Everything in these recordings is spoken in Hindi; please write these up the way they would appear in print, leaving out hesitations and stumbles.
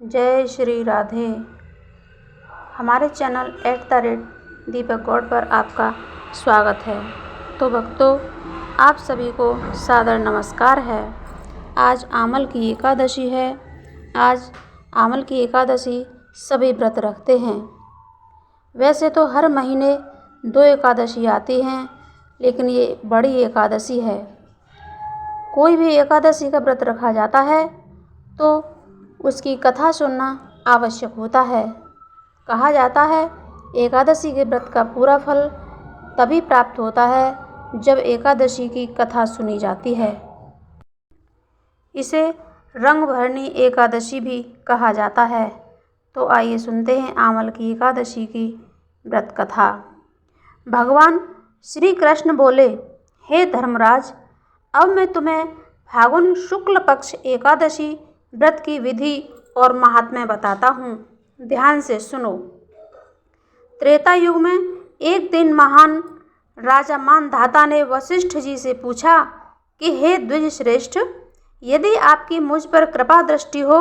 जय श्री राधे। हमारे चैनल @दीपक गौड़ पर आपका स्वागत है। तो भक्तों, आप सभी को सादर नमस्कार है। आज आमल की एकादशी है। आज आमल की एकादशी सभी व्रत रखते हैं। वैसे तो हर महीने 2 एकादशी आती हैं, लेकिन ये बड़ी एकादशी है। कोई भी एकादशी का व्रत रखा जाता है तो उसकी कथा सुनना आवश्यक होता है। कहा जाता है एकादशी के व्रत का पूरा फल तभी प्राप्त होता है जब एकादशी की कथा सुनी जाती है। इसे रंगभरनी एकादशी भी कहा जाता है। तो आइए सुनते हैं आमल की एकादशी की व्रत कथा। भगवान श्री कृष्ण बोले, हे धर्मराज, अब मैं तुम्हें फाल्गुन शुक्ल पक्ष एकादशी व्रत की विधि और महात्म्य बताता हूँ। ध्यान से सुनो। त्रेता युग में एक दिन महान राजा मानधाता ने वशिष्ठ जी से पूछा कि हे द्विज श्रेष्ठ, यदि आपकी मुझ पर कृपा दृष्टि हो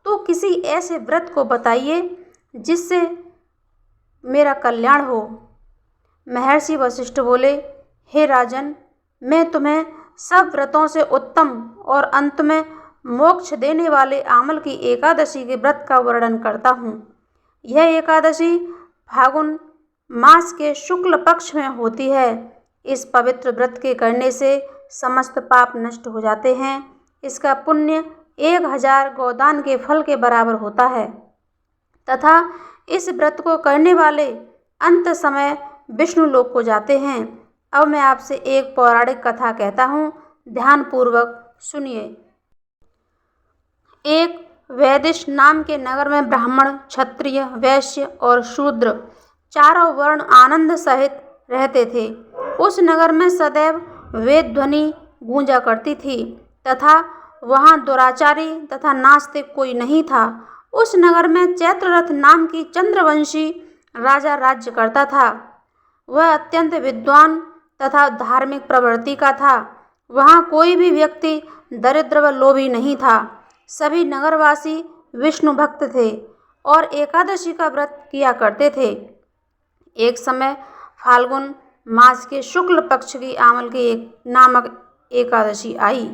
तो किसी ऐसे व्रत को बताइए जिससे मेरा कल्याण हो। महर्षि वशिष्ठ बोले, हे राजन, मैं तुम्हें सब व्रतों से उत्तम और अंत में मोक्ष देने वाले आमल की एकादशी के व्रत का वर्णन करता हूँ। यह एकादशी फाल्गुन मास के शुक्ल पक्ष में होती है। इस पवित्र व्रत के करने से समस्त पाप नष्ट हो जाते हैं। इसका पुण्य 1000 गोदान के फल के बराबर होता है तथा इस व्रत को करने वाले अंत समय विष्णु लोक को जाते हैं। अब मैं आपसे एक पौराणिक कथा कहता हूँ, ध्यानपूर्वक सुनिए। एक वैदिश नाम के नगर में ब्राह्मण, क्षत्रिय, वैश्य और शूद्र चारों वर्ण आनंद सहित रहते थे। उस नगर में सदैव वेद ध्वनि गूंजा करती थी तथा वहाँ दुराचारी तथा नास्तिक कोई नहीं था। उस नगर में चैत्ररथ नाम की चंद्रवंशी राजा राज्य करता था। वह अत्यंत विद्वान तथा धार्मिक प्रवृत्ति का था। वहाँ कोई भी व्यक्ति दरिद्र व लोभी नहीं था। सभी नगरवासी विष्णु भक्त थे और एकादशी का व्रत किया करते थे। एक समय फाल्गुन मास के शुक्ल पक्ष की आमल की नामक एकादशी आई।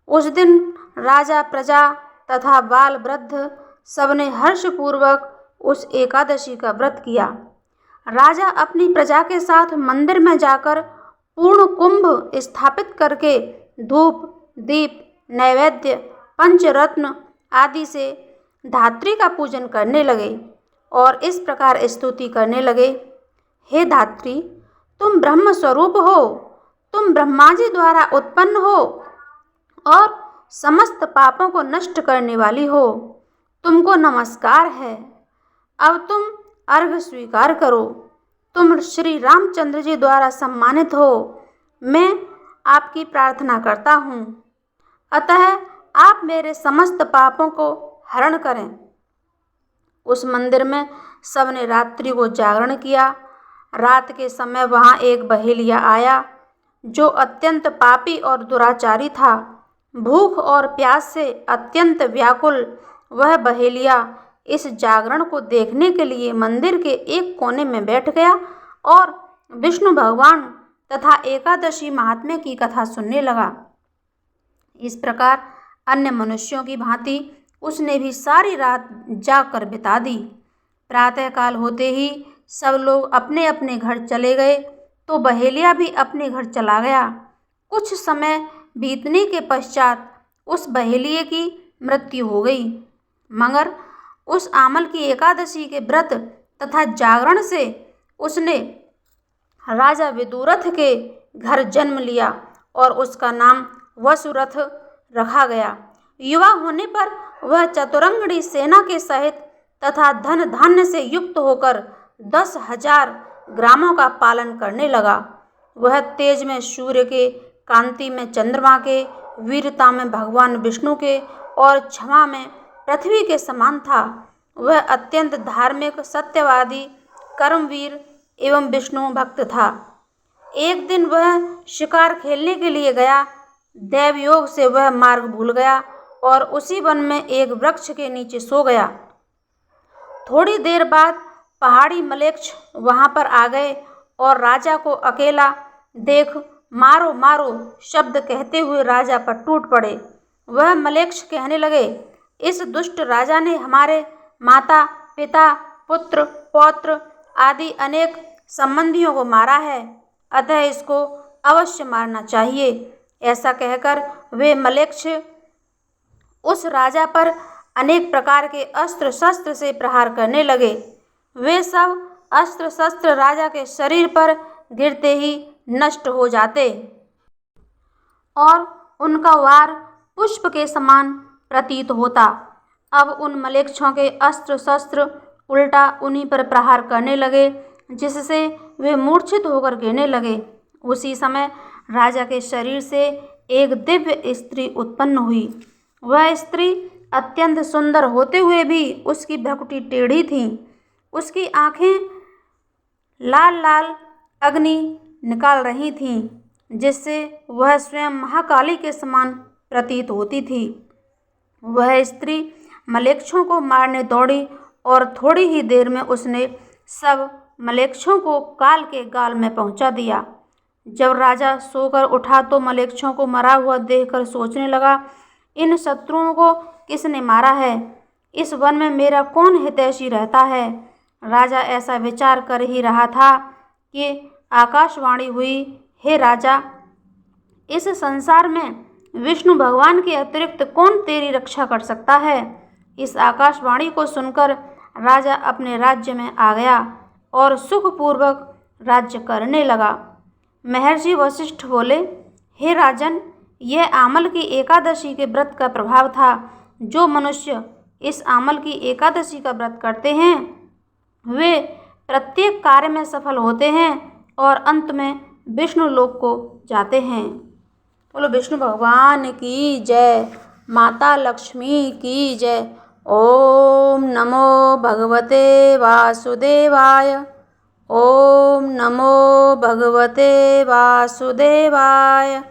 उस दिन राजा, प्रजा तथा बाल वृद्ध सबने हर्षपूर्वक उस एकादशी का व्रत किया। राजा अपनी प्रजा के साथ मंदिर में जाकर पूर्ण कुंभ स्थापित करके धूप, दीप, नैवेद्य, पंचरत्न आदि से धात्री का पूजन करने लगे और इस प्रकार स्तुति करने लगे, हे धात्री, तुम ब्रह्म स्वरूप हो, तुम ब्रह्मा जी द्वारा उत्पन्न हो और समस्त पापों को नष्ट करने वाली हो। तुमको नमस्कार है। अब तुम अर्घ्य स्वीकार करो। तुम श्री रामचंद्र जी द्वारा सम्मानित हो। मैं आपकी प्रार्थना करता हूँ, अतः आप मेरे समस्त पापों को हरण करें। उस मंदिर में सबने रात्रि को जागरण किया। रात के समय वहाँ एक बहेलिया आया जो अत्यंत पापी और दुराचारी था। भूख और प्यास से अत्यंत व्याकुल वह बहेलिया इस जागरण को देखने के लिए मंदिर के एक कोने में बैठ गया और विष्णु भगवान तथा एकादशी महात्म्य की कथा सुनने लगा। इस प्रकार अन्य मनुष्यों की भांति उसने भी सारी रात जागकर बिता दी। प्रातःकाल होते ही सब लोग अपने अपने घर चले गए तो बहेलिया भी अपने घर चला गया। कुछ समय बीतने के पश्चात उस बहेलिये की मृत्यु हो गई, मगर उस आमल की एकादशी के व्रत तथा जागरण से उसने राजा विदुरथ के घर जन्म लिया और उसका नाम वसुरथ रखा गया। युवा होने पर वह चतुरंगणी सेना के सहित तथा धन धान्य से युक्त होकर 10,000 ग्रामों का पालन करने लगा। वह तेज में सूर्य के, कांति में चंद्रमा के, वीरता में भगवान विष्णु के और क्षमा में पृथ्वी के समान था। वह अत्यंत धार्मिक, सत्यवादी, कर्मवीर एवं विष्णु भक्त था। एक दिन वह शिकार खेलने के लिए गया। दैवयोग से वह मार्ग भूल गया और उसी वन में एक वृक्ष के नीचे सो गया। थोड़ी देर बाद पहाड़ी मलेच्छ वहां पर आ गए और राजा को अकेला देख मारो मारो शब्द कहते हुए राजा पर टूट पड़े। वह मलेच्छ कहने लगे, इस दुष्ट राजा ने हमारे माता पिता पुत्र पौत्र आदि अनेक संबंधियों को मारा है, अतः इसको अवश्य मारना चाहिए। ऐसा कहकर वे मलेच्छ उस राजा पर अनेक प्रकार के अस्त्र शस्त्र से प्रहार करने लगे। वे सब अस्त्र शस्त्र राजा के शरीर पर गिरते ही नष्ट हो जाते और उनका वार पुष्प के समान प्रतीत होता। अब उन मलेच्छों के अस्त्र शस्त्र उल्टा उन्हीं पर प्रहार करने लगे, जिससे वे मूर्छित होकर गिरने लगे। उसी समय राजा के शरीर से एक दिव्य स्त्री उत्पन्न हुई। वह स्त्री अत्यंत सुंदर होते हुए भी उसकी भ्रुकुटी टेढ़ी थी। उसकी आंखें लाल लाल अग्नि निकाल रही थीं, जिससे वह स्वयं महाकाली के समान प्रतीत होती थी। वह स्त्री मलेच्छों को मारने दौड़ी और थोड़ी ही देर में उसने सब मलेच्छों को काल के गाल में पहुंचा दिया। जब राजा सोकर उठा तो मलेच्छों को मरा हुआ देखकर सोचने लगा, इन शत्रुओं को किसने मारा है? इस वन में मेरा कौन हितैषी रहता है? राजा ऐसा विचार कर ही रहा था कि आकाशवाणी हुई, हे राजा, इस संसार में विष्णु भगवान के अतिरिक्त कौन तेरी रक्षा कर सकता है? इस आकाशवाणी को सुनकर राजा अपने राज्य में आ गया और सुखपूर्वक राज्य करने लगा। महर्षि वशिष्ठ बोले, हे राजन, यह आमल की एकादशी के व्रत का प्रभाव था। जो मनुष्य इस आमल की एकादशी का व्रत करते हैं वे प्रत्येक कार्य में सफल होते हैं और अंत में विष्णु लोक को जाते हैं। बोलो विष्णु भगवान की जय, माता लक्ष्मी की जय। ओम नमो भगवते वासुदेवाय। ओम नमो भगवते वासुदेवाय।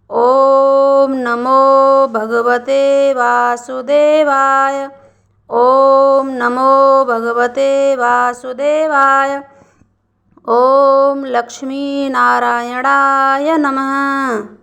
ओम नमो भगवते वासुदेवाय। ओम नमो भगवते वासुदेवाय। ओम लक्ष्मी नारायणाय नमः।